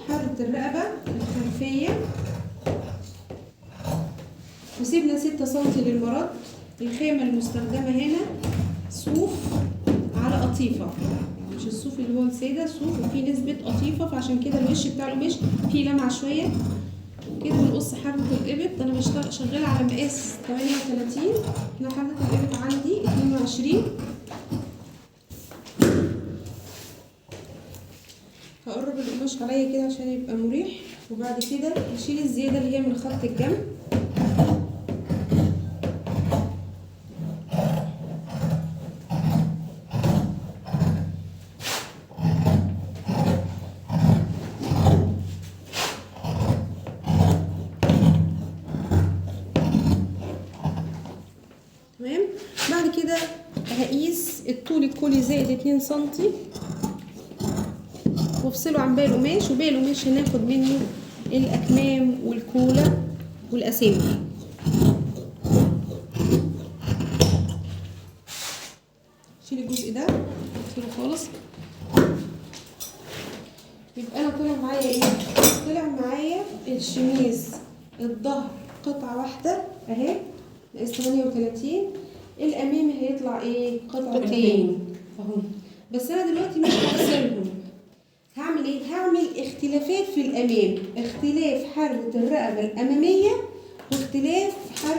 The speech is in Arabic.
حرة الرقبة الخلفية، وسيبنا 6 سنتي للمرد. الخامة المستخدمة هنا صوف على قطيفة، يعني مش الصوف اللي هو السادة، صوف وفيه نسبة قطيفة، فعشان كده الوش بتاع القماش فيه لمعة شوية. كده بنقص حرة الإبط. أنا شغالة على مقاس 38. أنا حرة الإبط عندي 22. هقرب القماش عليا كده عشان يبقى مريح، وبعد كده نشيل الزيادة اللي هي من خط الجنب. تمام. بعد كده هقيس الطول الكلي زائد 2 سنتي وافصله عن باقي القماش، وباقي القماش هناخد منه الاكمام والكولا والاسامي. شيل الجزء ده اقفله خالص. يبقى انا طلع معايا ايه؟ طلع معايا الشميز الظهر قطعه واحده اهي مقاس 38. الامامي هيطلع ايه؟ قطعتين اهو. بس انا دلوقتي مش هفصلهم. هعمل ايه؟ هعمل اختلافات في الامام، اختلاف حرة الرقبة الامامية واختلاف حرة